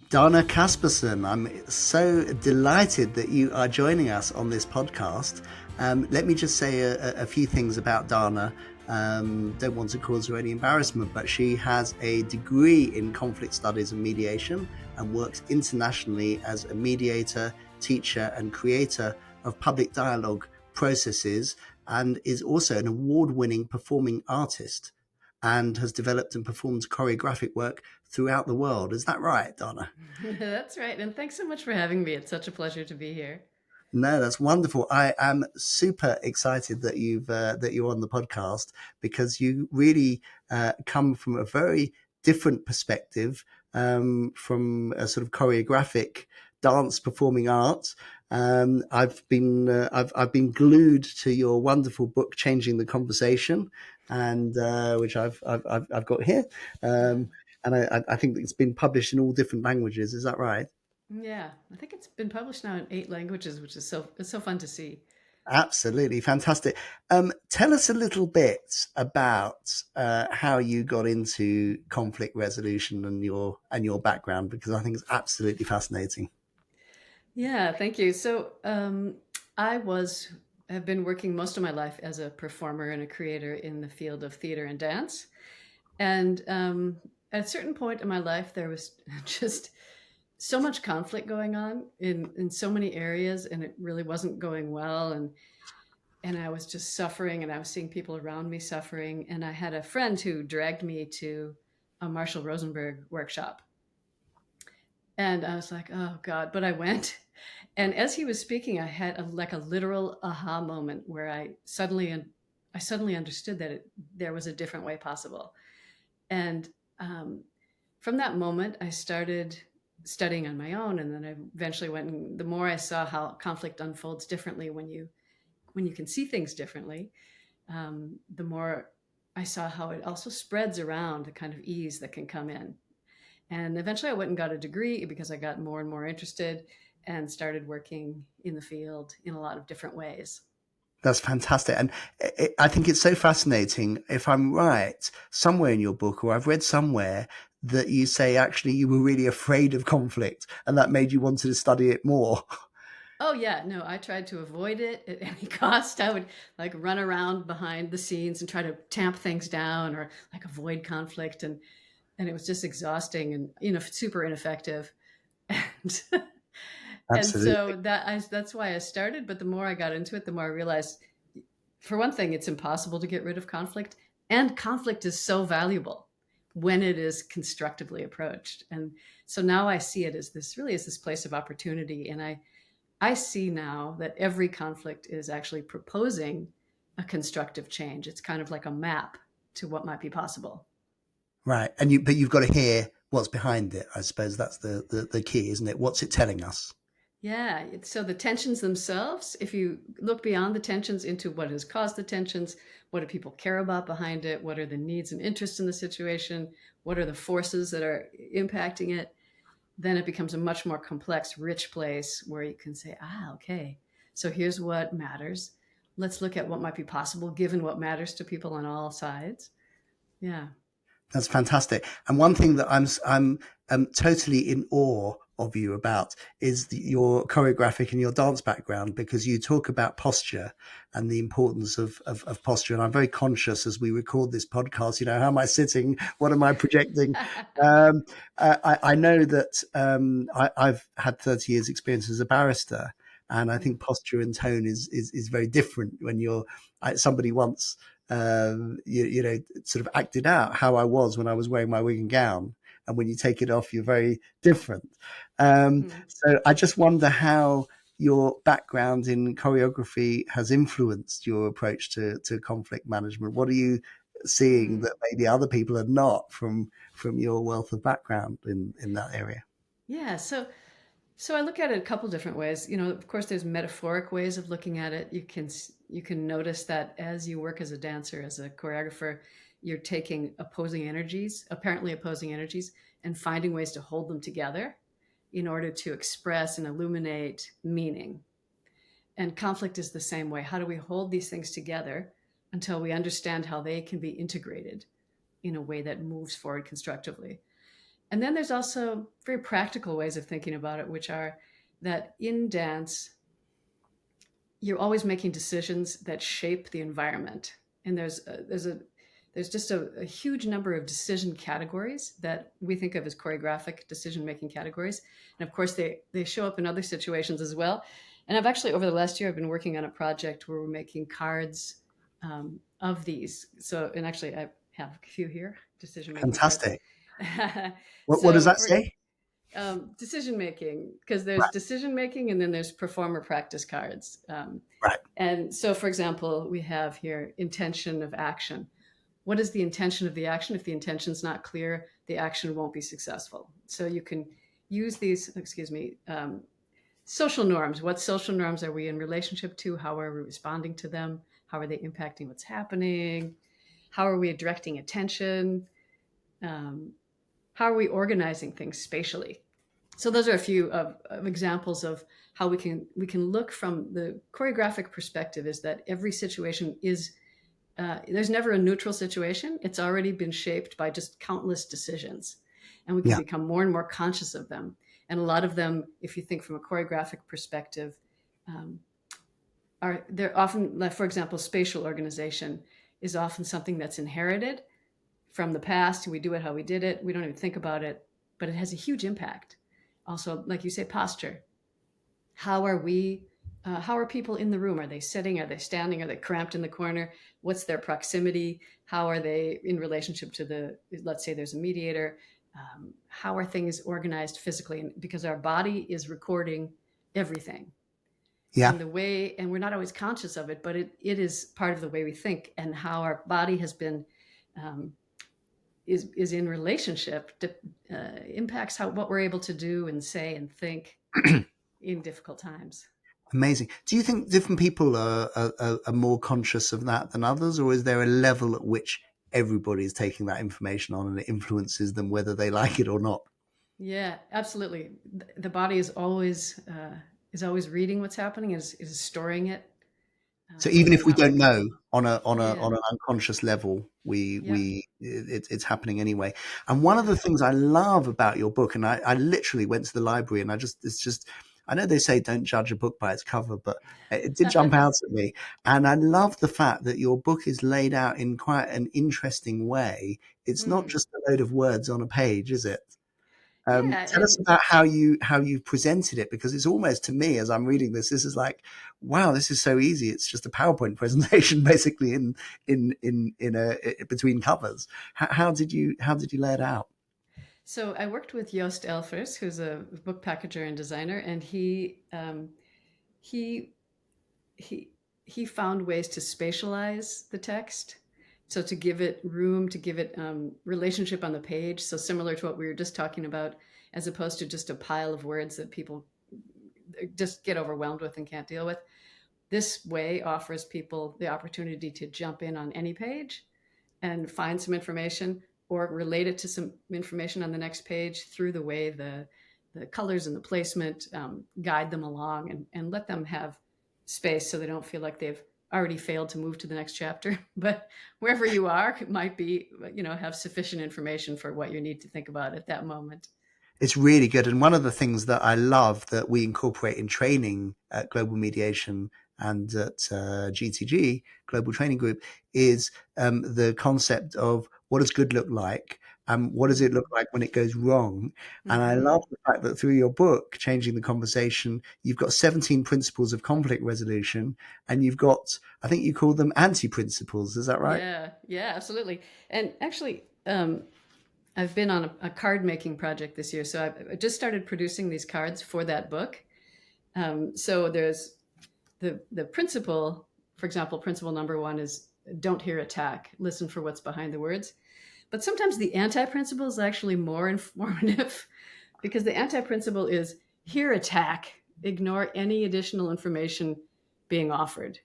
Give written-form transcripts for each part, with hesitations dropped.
Dana Caspersen, I'm so delighted that you are joining us on this podcast. Let me just say a few things about Dana. Don't want to cause her any embarrassment, but she has a degree in conflict studies and mediation and works internationally as a mediator, teacher, and creator of public dialogue processes, and is also an award-winning performing artist and has developed and performed choreographic work throughout the world. Is that right, Donna? That's right. And thanks so much for having me. It's such a pleasure to be here. No, that's wonderful. I am super excited that you're on the podcast because you really come from a very different perspective, from a sort of choreographic dance performing arts. I've been glued to your wonderful book, Changing the Conversation, and which I've got here, Yeah. and I think it's been published in all different languages. Is that right? Yeah. I think it's been published now in 8 languages, which is it's so fun to see. Absolutely fantastic. Tell us a little bit about how you got into conflict resolution and your background, because I think it's absolutely fascinating. Yeah, thank you. I have been working most of my life as a performer and a creator in the field of theater and dance. And at a certain point in my life, there was just so much conflict going on in so many areas, and it really wasn't going well. And I was just suffering, and I was seeing people around me suffering. And I had a friend who dragged me to a Marshall Rosenberg workshop. And I was like, oh God, but I went. And as he was speaking, I had like a literal aha moment where I suddenly understood that there was a different way possible. And um, from that moment, I started studying on my own. And then I eventually went, and the more I saw how conflict unfolds differently when you can see things differently, the more I saw how it also spreads around, the kind of ease that can come in. And eventually I went and got a degree because I got more and more interested and started working in the field in a lot of different ways. That's fantastic, and I think it's so fascinating. If I'm right, somewhere in your book, or I've read somewhere that you say actually you were really afraid of conflict, and that made you want to study it more. Oh yeah, no, I tried to avoid it at any cost. I would like run around behind the scenes and try to tamp things down or like avoid conflict, and it was just exhausting and super ineffective. And and Absolutely. so that's why I started, but the more I got into it, the more I realized, for one thing, it's impossible to get rid of conflict, and conflict is so valuable when it is constructively approached. And so now I see it as this place of opportunity, and I see now that every conflict is actually proposing a constructive change. It's kind of like a map to what might be possible. Right, but you've got to hear what's behind it. I suppose that's the key, isn't it? What's it telling us? Yeah. So the tensions themselves, if you look beyond the tensions into what has caused the tensions, what do people care about behind it? What are the needs and interests in the situation? What are the forces that are impacting it? Then it becomes a much more complex, rich place where you can say, okay, so here's what matters. Let's look at what might be possible given what matters to people on all sides. Yeah. That's fantastic. And one thing that I'm totally in awe of you about is your choreographic and your dance background, because you talk about posture and the importance of posture. And I'm very conscious as we record this podcast, how am I sitting? What am I projecting? Um, I know that I've had 30 years experience as a barrister, and I think posture and tone is very different when somebody once sort of acted out how I was when I was wearing my wig and gown. And when you take it off, you're very different. Hmm. So I just wonder how your background in choreography has influenced your approach to conflict management. What are you seeing Hmm. that maybe other people are not from your wealth of background in that area? Yeah. So I look at it a couple different ways. Of course, there's metaphoric ways of looking at it. You can notice that as you work as a dancer, as a choreographer, you're taking apparently opposing energies, and finding ways to hold them together in order to express and illuminate meaning. And conflict is the same way. How do we hold these things together until we understand how they can be integrated in a way that moves forward constructively? And then there's also very practical ways of thinking about it, which are that in dance, you're always making decisions that shape the environment. And there's just a huge number of decision categories that we think of as choreographic decision making categories. And of course, they show up in other situations as well. And I've actually, over the last year, I've been working on a project where we're making cards of these. So, and actually, I have a few here, decision making cards. Fantastic. What does So, that for say? decision making, because there's Right. decision making and then there's performer practice cards. Right. And so, for example, we have here intention of action. What is the intention of the action? If the intention is not clear, the action won't be successful. So you can use these, social norms. What social norms are we in relationship to? How are we responding to them? How are they impacting what's happening? How are we directing attention? Um, how are we organizing things spatially? So those are a few of examples of how we can look from the choreographic perspective. Is that every situation is there's never a neutral situation. It's already been shaped by just countless decisions, and we can Yeah. become more and more conscious of them. And a lot of them, if you think from a choreographic perspective, um, are they're often, like, for example, spatial organization is often something that's inherited from the past. We do it how we did it. We don't even think about it, but it has a huge impact. Also, like you say, posture. How are we? How are people in the room? Are they sitting? Are they standing? Are they cramped in the corner? What's their proximity? How are they in relationship to let's say there's a mediator. How are things organized physically? And because our body is recording everything. Yeah. And we're not always conscious of it, but it is part of the way we think, and how our body has been um, is in relationship to, impacts what we're able to do and say and think in difficult times. Amazing. Do you think different people are more conscious of that than others, or is there a level at which everybody is taking that information on and it influences them whether they like it or not? Yeah, absolutely. The body is always reading what's happening, is storing it. So even And if we how? don't know Yeah, on an unconscious level, yeah. it's happening anyway. And one of the things I love about your book, and I literally went to the library and it's just I know they say don't judge a book by its cover, but it did jump out at me. And I love the fact that your book is laid out in quite an interesting way. It's not Hmm. just a load of words on a page, is it? Yeah, Tell us and about how you presented it, because it's almost, to me as I'm reading this is like, wow, this is so easy. It's just a PowerPoint presentation, basically in a between covers. How did you lay it out? so I worked with Joost Elfers, who's a book packager and designer, and he he he found ways to spatialize the text, so to give it room, to give it relationship on the page, so similar to what we were just talking about, as opposed to just a pile of words that people just get overwhelmed with and can't deal with. This way offers people the opportunity to jump in on any page and find some information, or relate it to some information on the next page through the way the colors and the placement guide them along, and let them have space so they don't feel like they've already failed to move to the next chapter. But wherever you are, it might be, have sufficient information for what you need to think about at that moment. It's really good. And one of the things that I love that we incorporate in training at Global Mediation and at GTG, Global Training Group, is the concept of what does good look like and what does it look Mm-hmm. like when it goes wrong. And I Mm-hmm. love the fact that through your book, Changing the Conversation, you've got 17 principles of conflict resolution, and you've got, I think you call them anti-principles. Is that right? Yeah, yeah, absolutely. And actually, I've been on a card making project this year, so I just started producing these cards for that book. So there's the principle. For example, principle number one is don't hear attack, listen for what's behind the words. But sometimes the anti-principle is actually more informative, because the anti-principle is hear attack, ignore any additional information being offered.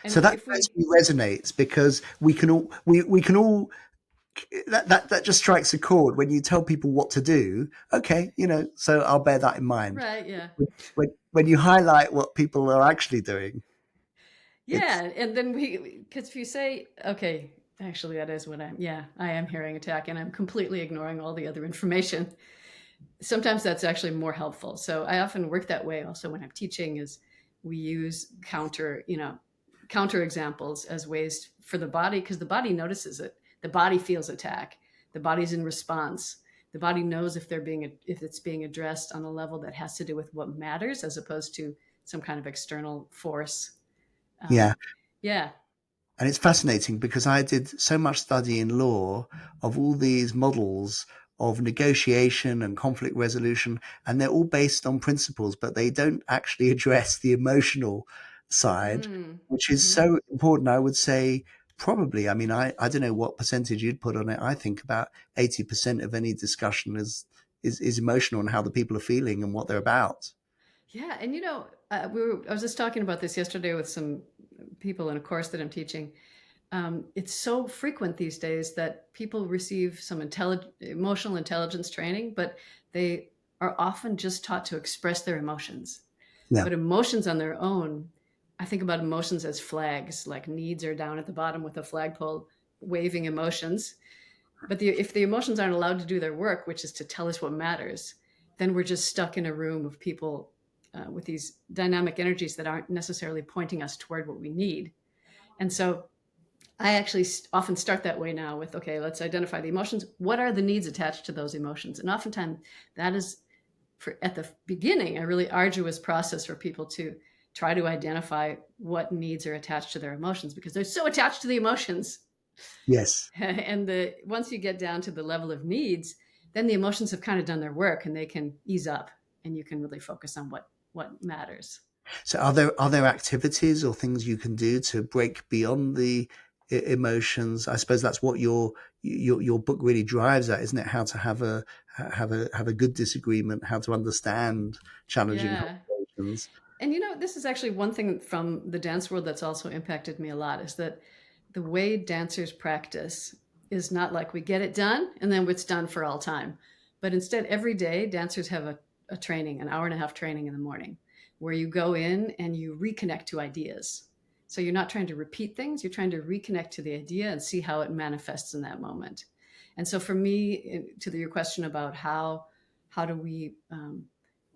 So And that if we totally resonates because we can all that just strikes a chord when you tell people what to do. Okay, so I'll bear that in mind. Right, yeah. When you highlight what people are actually doing, it's Yeah, and then because if you say, okay, Actually, that is what I am hearing attack, and I'm completely ignoring all the other information. Sometimes that's actually more helpful. So I often work that way also when I'm teaching, is we use counter examples as ways for the body, because the body notices it. The body feels attack. The body's in response. The body knows if it's being addressed on a level that has to do with what matters, as opposed to some kind of external force. Yeah. Yeah. And it's fascinating because I did so much study in law of all these models of negotiation and conflict resolution, and they're all based on principles, but they don't actually address the emotional side, which is Mm-hmm. so important. I would say probably, I mean, I don't know what percentage you'd put on it. I think about 80% of any discussion is emotional and how the people are feeling and what they're about. Yeah, and I was just talking about this yesterday with some people in a course that I'm teaching. It's so frequent these days that people receive some emotional intelligence training, but they are often just taught to express their emotions. Yeah. But emotions on their own, I think about emotions as flags, like needs are down at the bottom with a flagpole waving emotions. But if the emotions aren't allowed to do their work, which is to tell us what matters, then we're just stuck in a room of people with these dynamic energies that aren't necessarily pointing us toward what we need. And so I actually often start that way now with, okay, let's identify the emotions. What are the needs attached to those emotions? And oftentimes that is, at the beginning, a really arduous process for people to try to identify what needs are attached to their emotions, because they're so attached to the emotions. Yes. And once you get down to the level of needs, then the emotions have kind of done their work and they can ease up, and you can really focus on what matters. So are there activities or things you can do to break beyond the emotions? I suppose that's what your book really drives at, isn't it? How to have a good disagreement, how to understand challenging Yeah. conversations. And this is actually one thing from the dance world that's also impacted me a lot, is that the way dancers practice is not like we get it done and then it's done for all time. But instead, every day, dancers have a training, an hour and a half training in the morning, where you go in and you reconnect to ideas. So you're not trying to repeat things, you're trying to reconnect to the idea and see how it manifests in that moment. And so for me, to your question about how do we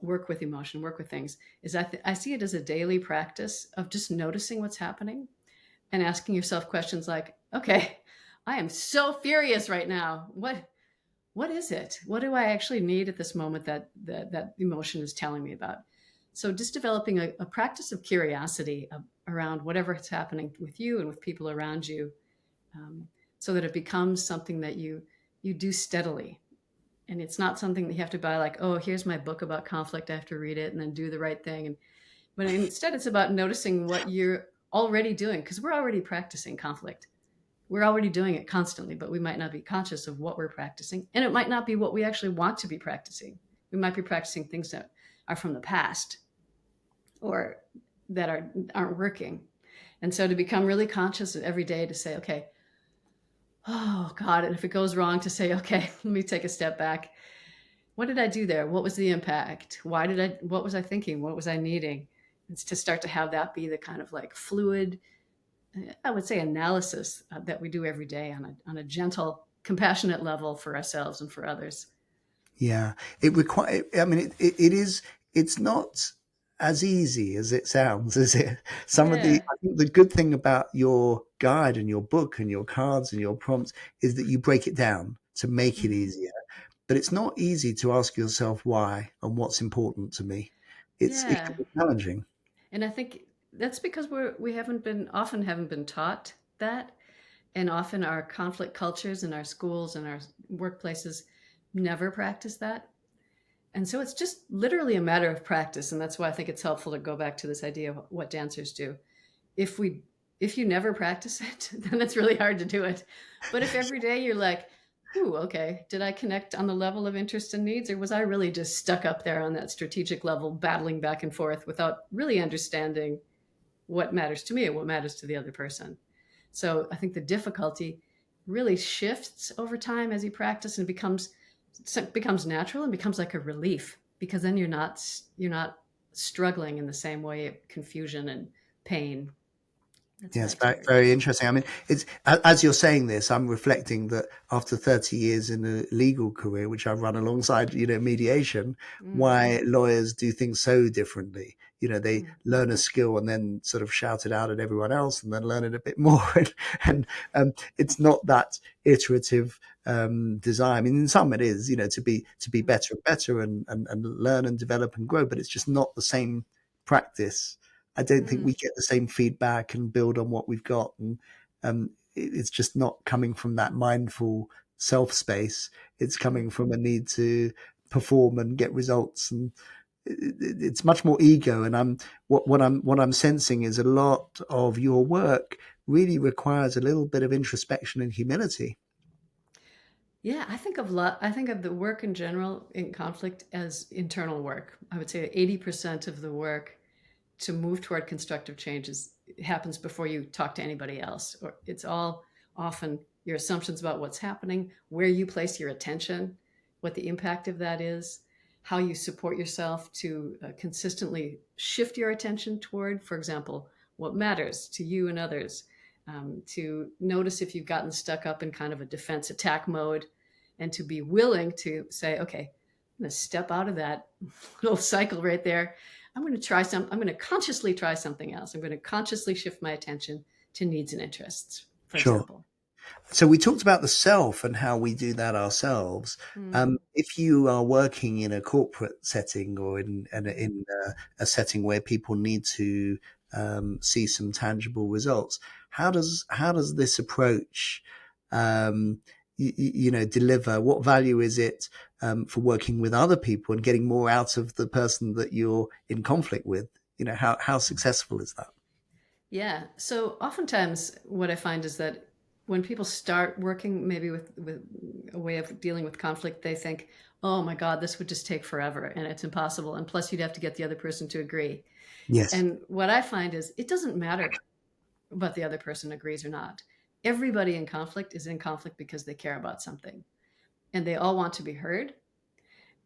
work with emotion, work with things, is I see it as a daily practice of just noticing what's happening and asking yourself questions like, okay, I am so furious right now. What is it? What do I actually need at this moment that emotion is telling me about? So just developing a practice of curiosity around whatever is happening with you and with people around you, um, so that it becomes something that you do steadily. And it's not something that you have to buy, like, oh, here's my book about conflict, I have to read it and then do the right thing. But instead, it's about noticing what you're already doing, because we're already practicing conflict. We're already doing it constantly, but we might not be conscious of what we're practicing. And it might not be what we actually want to be practicing. We might be practicing things that are from the past or that aren't working. And so to become really conscious of every day, to say, okay, oh God, and if it goes wrong, to say, okay, let me take a step back. What did I do there? What was the impact? What was I thinking? What was I needing? It's to start to have that be the kind of like fluid, I would say, analysis that we do every day on a gentle, compassionate level for ourselves and for others. Yeah, it require. I mean, it is. It's not as easy as it sounds, is it? Some of the. Yeah. I think the good thing about your guide and your book and your cards and your prompts is that you break it down to make it Hmm. easier. But it's not easy to ask yourself why and what's important to me. It can Yeah. be challenging. And I think that's because we haven't been taught that. And often our conflict cultures in our schools and our workplaces never practice that. And so it's just literally a matter of practice. And that's why I think it's helpful to go back to this idea of what dancers do. If we if you never practice it, then it's really hard to do it. But if every day you're like, ooh, okay, did I connect on the level of interest and needs, or was I really just stuck up there on that strategic level, battling back and forth without really understanding what matters to me and what matters to the other person? So I think the difficulty really shifts over time as you practice, and becomes natural and becomes like a relief, because then you're not struggling in the same way of confusion and pain. That's Yes, my experience. very interesting. I mean, it's as you're saying this, I'm reflecting that after 30 years in a legal career, which I've run alongside, mediation, Mm, why lawyers do things so differently. They mm, learn a skill and then sort of shout it out at everyone else, and then learn it a bit more. And it's not that iterative design. I mean, in some it is, to be mm, better and better and learn and develop and grow, but it's just not the same practice. I don't think mm, we get the same feedback and build on what we've got. And it's just not coming from that mindful self space. It's mm. coming from a need to perform and get results. And it's much more ego. And what I'm sensing is a lot of your work really requires a little bit of introspection and humility. Yeah, I think of the work in general in conflict as internal work. I would say 80% of the work to move toward constructive changes happens before you talk to anybody else. Or it's all often your assumptions about what's happening, where you place your attention, what the impact of that is, how you support yourself to consistently shift your attention toward, for example, what matters to you and others. To notice if you've gotten stuck up in kind of a defense attack mode, and to be willing to say, okay, I'm going to step out of that little cycle right there. I'm going to consciously try something else. I'm going to consciously shift my attention to needs and interests, for Sure. example. So we talked about the self and how we do that ourselves. Mm, If you are working in a corporate setting or mm. in a setting where people need to see some tangible results, how does this approach, deliver? What value is it for working with other people and getting more out of the person that you're in conflict with? How successful is that? Yeah. So oftentimes what I find is that when people start working maybe with a way of dealing with conflict, they think, oh my God, this would just take forever and it's impossible. And plus you'd have to get the other person to agree. Yes. And what I find is it doesn't matter what the other person agrees or not. Everybody in conflict is in conflict because they care about something and they all want to be heard.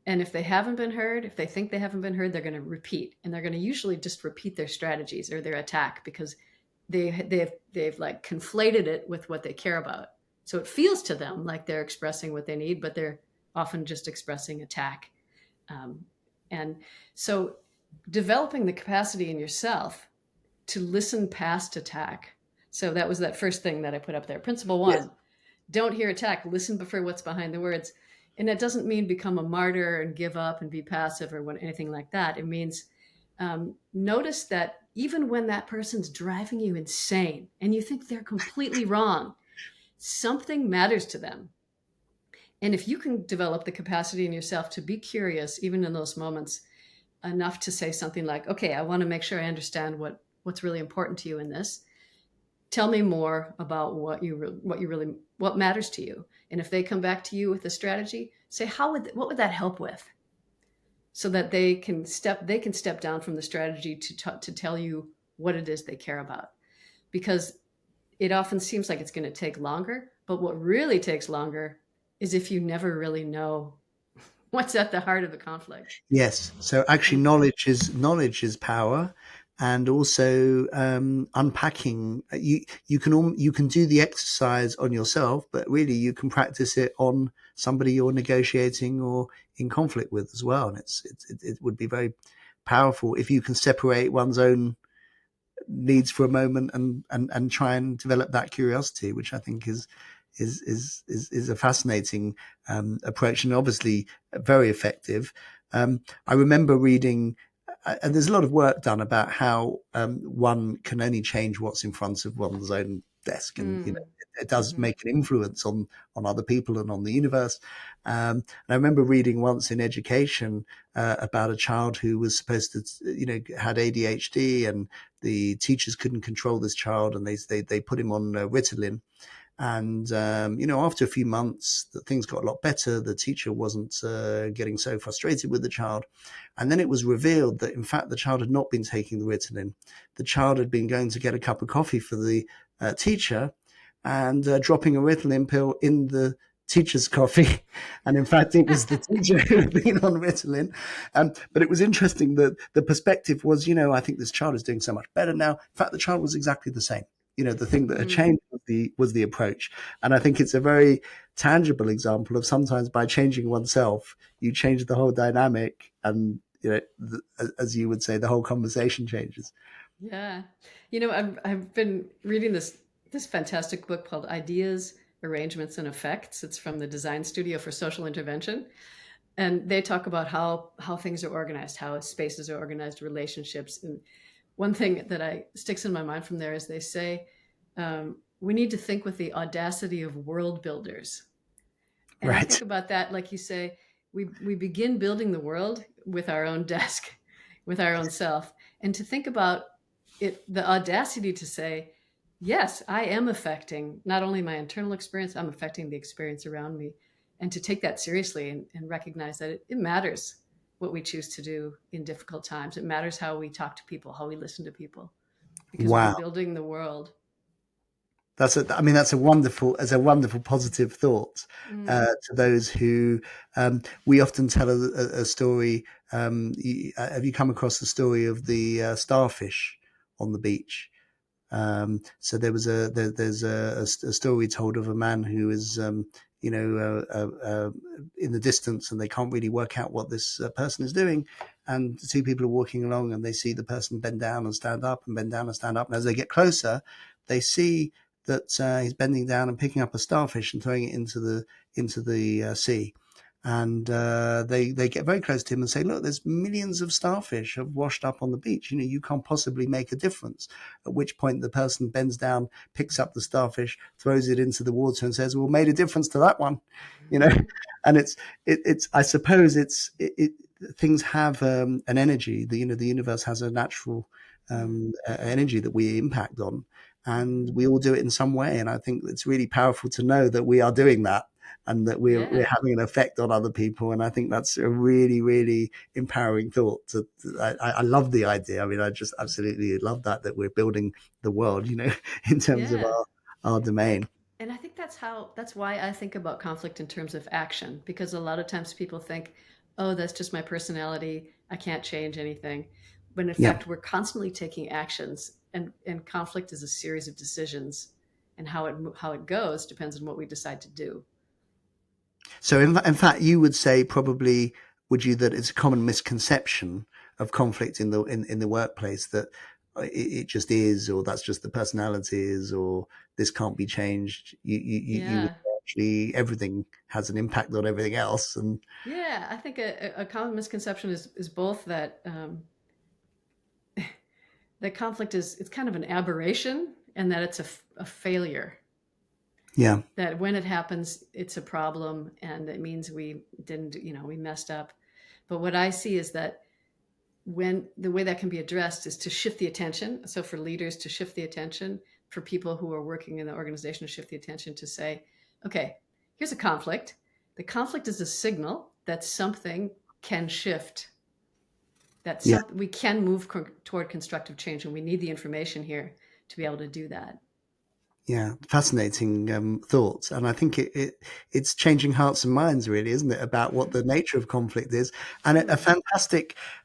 And if they haven't been heard, if they think they haven't been heard, they're going to repeat, and they're going to usually just repeat their strategies or their attack because they've like conflated it with what they care about. So it feels to them like they're expressing what they need, but they're often just expressing attack. Um, and so developing the capacity in yourself to listen past attack. So that was that first thing that I put up there. Principle Yes. one, don't hear attack, listen for what's behind the words. And that doesn't mean become a martyr and give up and be passive or anything like that. It means notice that even when that person's driving you insane and you think they're completely wrong, something matters to them. And if you can develop the capacity in yourself to be curious, even in those moments, enough to say something like, okay, I want to make sure I understand what's really important to you in this. Tell me more about what matters to you. And if they come back to you with a strategy, say what would that help with, so that they can step down from the strategy to tell you what it is they care about. Because it often seems like it's going to take longer, but what really takes longer is if you never really know what's at the heart of the conflict. Yes. So actually, Mm, knowledge is power, and also unpacking. You can do the exercise on yourself, but really you can practice it on somebody you're negotiating or in conflict with as well. And it would be very powerful if you can separate one's own needs for a moment and try and develop that curiosity, which I think is a fascinating approach and obviously very effective. I remember reading, and there's a lot of work done about how one can only change what's in front of one's own desk, and mm, it does mhm. make an influence on other people and on the universe. And I remember reading once in education about a child who was supposed to, had ADHD, and the teachers couldn't control this child, and they put him on Ritalin. And after a few months, things got a lot better. The teacher wasn't getting so frustrated with the child, and then it was revealed that in fact the child had not been taking the Ritalin. The child had been going to get a cup of coffee for the teacher, and dropping a Ritalin pill in the teacher's coffee. And in fact, it was the teacher who had been on Ritalin. But it was interesting that the perspective was, I think this child is doing so much better now. In fact, the child was exactly the same. The thing that had Mm. changed was the approach. And I think it's a very tangible example of sometimes by changing oneself, you change the whole dynamic, and as you would say, the whole conversation changes. Yeah. I've been reading this fantastic book called Ideas, Arrangements, and Effects. It's from the Design Studio for Social Intervention. And they talk about how things are organized, how spaces are organized, relationships. And one thing that sticks in my mind from there is they say we need to think with the audacity of world builders. And I think Right. about that, like you say, we begin building the world with our own desk, with our own self, and to think about it, the audacity to say, yes, I am affecting not only my internal experience, I'm affecting the experience around me, and to take that seriously and recognize that it matters what we choose to do in difficult times. It matters how we talk to people, how we listen to people, because we're Wow. building the world. That's a wonderful positive thought Mm. to those who we often tell a story. Have you come across the story of the starfish on the beach? So there's a story told of a man who is in the distance, and they can't really work out what this person is doing. And the two people are walking along, and they see the person bend down and stand up, and bend down and stand up. And as they get closer, they see that he's bending down and picking up a starfish and throwing it into the sea. And they get very close to him and say, "Look, there's millions of starfish have washed up on the beach. You can't possibly make a difference." At which point the person bends down, picks up the starfish, throws it into the water, and says, "Well, made a difference to that one," you know. And it's I suppose things have an energy. The universe has a natural energy that we impact on, and we all do it in some way. And I think it's really powerful to know that we are doing that, and that we're Yeah. having an effect on other people. And I think that's a really, really empowering thought. I love the idea. I mean, I just absolutely love that we're building the world, in terms of Yeah. our domain. And I think that's why I think about conflict in terms of action, because a lot of times people think, oh, that's just my personality. I can't change anything. But in Yeah. fact, we're constantly taking actions, and conflict is a series of decisions, and how it goes depends on what we decide to do. So in fact, you would say probably, would you, that it's a common misconception of conflict in the workplace that it just is, or that's just the personality is, or this can't be changed. You would Yeah. actually, everything has an impact on everything else, and Yeah. I think a common misconception is both that that conflict is it's kind of an aberration, and that it's a failure. yeah, That when it happens, it's a problem, and it means we didn't, we messed up. But what I see is that when the way that can be addressed is to shift the attention. So for leaders to shift the attention, for people who are working in the organization to shift the attention to say, okay, here's a conflict. The conflict is a signal that something can shift, that yeah. we can move toward constructive change, and we need the information here to be able to do that. Yeah, fascinating thoughts, and I think it's changing hearts and minds, really, isn't it, about what the nature of conflict is, and Mm.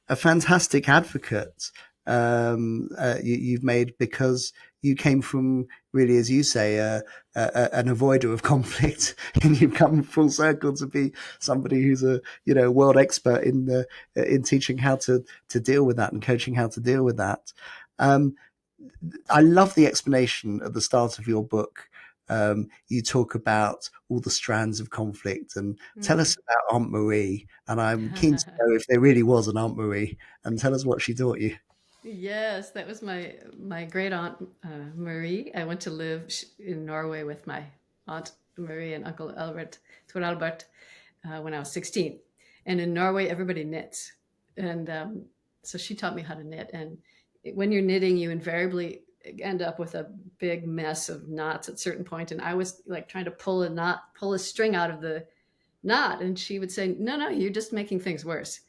a fantastic advocate you've made, because you came from, really, as you say, an avoider of conflict, and you've come full circle to be somebody who's a world expert in teaching how to deal with that, and coaching how to deal with that. Um, I love the explanation at the start of your book. You talk about all the strands of conflict, and tell Mm. us about Aunt Marie. And I'm keen to know if there really was an Aunt Marie, and tell us what she taught you. Yes, that was my great aunt Marie. I went to live in Norway with my aunt Marie and Uncle Albert, Tor Albert, when I was 16. And in Norway, everybody knits, and so she taught me how to knit. And when you're knitting, you invariably end up with a big mess of knots at a certain point. And I was like trying to pull a string out of the knot, and she would say, "No, no, you're just making things worse.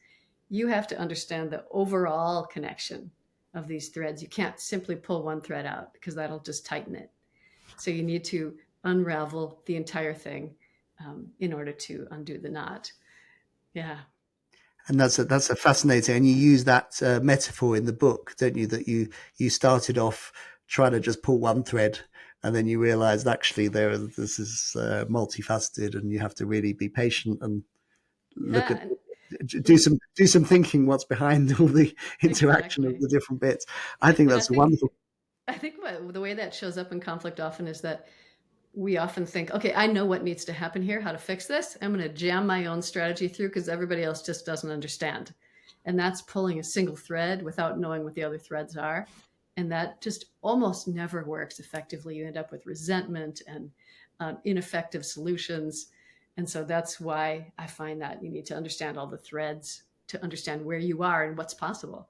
You have to understand the overall connection of these threads. You can't simply pull one thread out because that'll just tighten it. So you need to unravel the entire thing in order to undo the knot." Yeah. And that's a fascinating, and you use that metaphor in the book, don't you? That you started off trying to just pull one thread, and then you realize actually this is multifaceted, and you have to really be patient and look Yeah, at and do like some thinking what's behind all the interaction of exactly. the different bits. I think And I that's think wonderful. I think the way that shows up in conflict often is that we often think, okay, I know what needs to happen here, how to fix this. I'm going to jam my own strategy through because everybody else just doesn't understand. And that's pulling a single thread without knowing what the other threads are. And that just almost never works effectively. You end up with resentment and ineffective solutions. And so that's why I find that you need to understand all the threads to understand where you are and what's possible.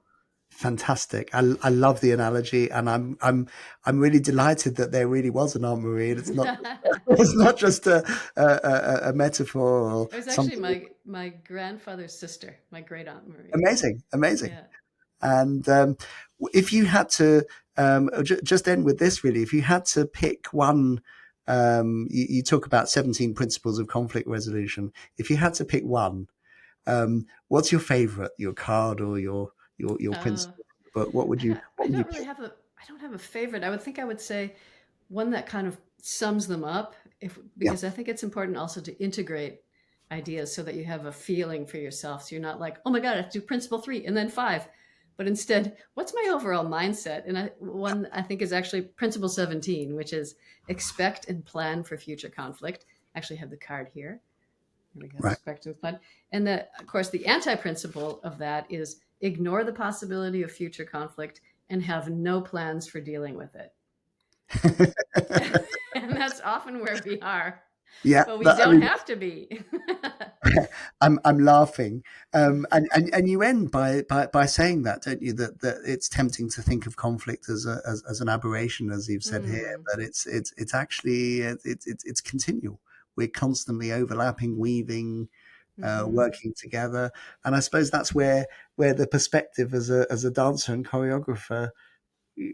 Fantastic. I love the analogy, and I'm really delighted that there really was an Aunt Marie, and it's not it's not just a metaphor or It was actually something. my grandfather's sister, my great aunt Marie. Amazing, amazing. Yeah. And if you had to just end with this, really, if you had to pick one, you talk about 17 principles of conflict resolution. If you had to pick one, what's your favorite, your card or your Uh, principle? But what would you I what would you don't really pick? have I don't have a favorite. I would say one that kind of sums them up if Yeah. because I think it's important also to integrate ideas so that you have a feeling for yourself. So you're not like, oh my God, I have to do principle 3 and then 5. But instead, what's my overall mindset? And one I think is actually principle 17, which is expect and plan for future conflict. I actually have the card here. Here we go, Right. expect and plan. And of course, the anti-principle of that is ignore the possibility of future conflict and have no plans for dealing with it. And that's often where we are, Yeah, but we that, I don't mean, have to be. I'm laughing, and you end by saying that, don't you? That it's tempting to think of conflict as an aberration, as you've said here, Mm, but it's actually it's continual. We're constantly overlapping, weaving, hmm. working together, and I suppose that's where the perspective as a dancer and choreographer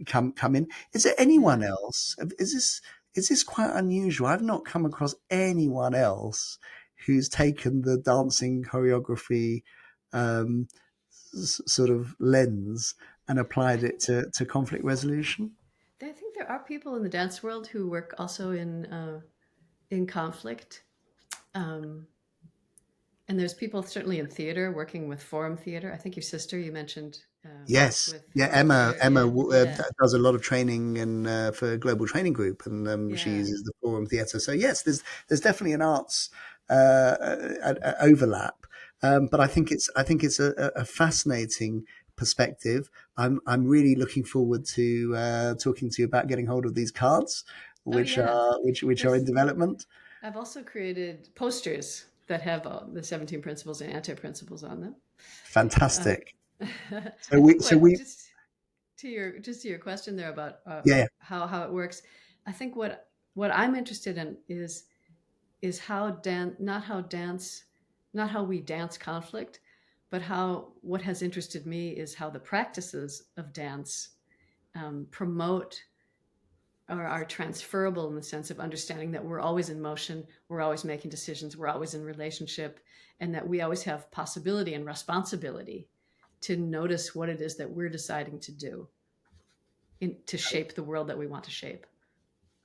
come in. Is there anyone Yeah. else? Is this quite unusual? I've not come across anyone else who's taken the dancing choreography um, sort of lens and I applied it think to conflict resolution. I think there are people in the dance world who work also in conflict. Um, and there's people certainly in theater working with forum theater. I think your sister you mentioned works Yes, with yeah. forum Emma theater. Emma Yeah, yeah, does a lot of training and for Global Training Group, and she yeah. uses the Forum Theatre. So yes, there's definitely an arts uh, overlap, but I think it's a fascinating perspective. I'm really looking forward to talking to you about getting hold of these cards, Oh which yeah. are which are in There's development. I've also created posters that have the 17 principles and anti-principles on them. Uh, Fantastic. So I we think so what we just to your question there about yeah. how it works, I think what I'm interested in is how not how we dance conflict, but how what has interested me is how the practices of dance promote or are transferable in the sense of understanding that we're always in motion, we're always making decisions, we're always in relationship, and that we always have possibility and responsibility to notice what it is that we're deciding to do to shape the world that we want to shape.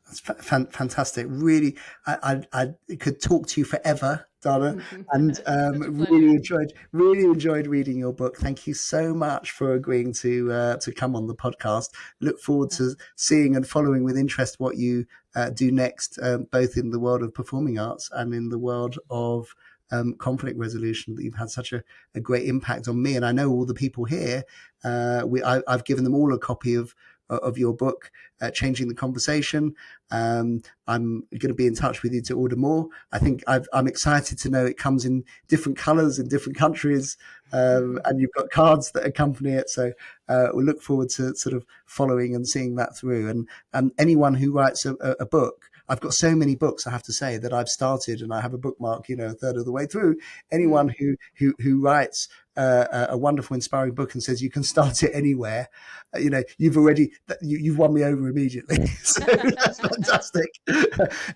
That's fantastic. Really, I could talk to you forever, Donna, and Such a pleasure. really enjoyed reading your book. Thank you so much for agreeing to come on the podcast. Look forward Uh, to seeing and following with interest what you do next, both in the world of performing arts and in the world of conflict resolution. That you've had such a great impact on me, and I know all the people here. I've given them all a copy of your book, Changing the Conversation. I'm going to be in touch with you to order more. I think I'm excited to know it comes in different colors in different countries, and you've got cards that accompany it. So we'll look forward to sort of following and seeing that through. And anyone who writes a book, I've got so many books, I have to say, that I've started and I have a bookmark, a third of the way through. Anyone who writes a wonderful, inspiring book and says you can start it anywhere, you've won me over immediately. So that's fantastic.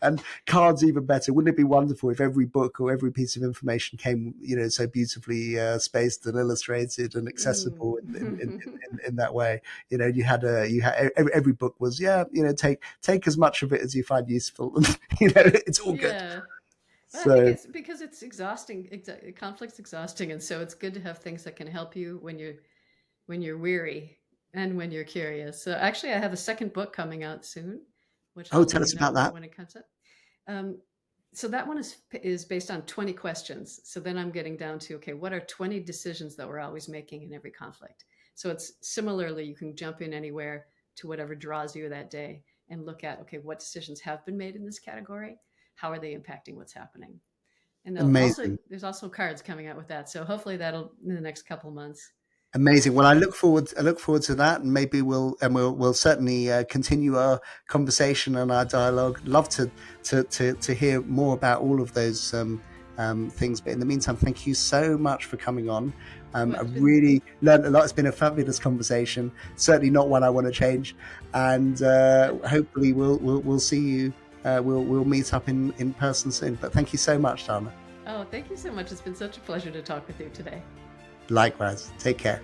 And cards even better. Wouldn't it be wonderful if every book or every piece of information came, so beautifully spaced and illustrated and accessible in that way? Every book was, take as much of it as you find useful. It's all good. Yeah. Well, I think So it's because it's exhausting. Conflict's exhausting, and so it's good to have things that can help you when you're weary and when you're curious. So actually, I have a second book coming out soon, which I'll tell let you us know about that. when it comes up. Um, so that one is based on 20 questions. So then I'm getting down to, okay, what are 20 decisions that we're always making in every conflict? So it's similarly, you can jump in anywhere to whatever draws you that day and look at, okay, what decisions have been made in this category? How are they impacting what's happening? And Amazing. there's also cards coming out with that. So hopefully that'll in the next couple months. Amazing. Well, I look forward to that, and maybe we'll certainly continue our conversation and our dialogue. Love to hear more about all of those things. But in the meantime, thank you so much for coming on. I really learned a lot. It's been a fabulous conversation. Certainly not one I want to change. And hopefully we'll see you. We'll meet up in person soon. But thank you so much, Dana. Oh, thank you so much. It's been such a pleasure to talk with you today. Likewise. Take care.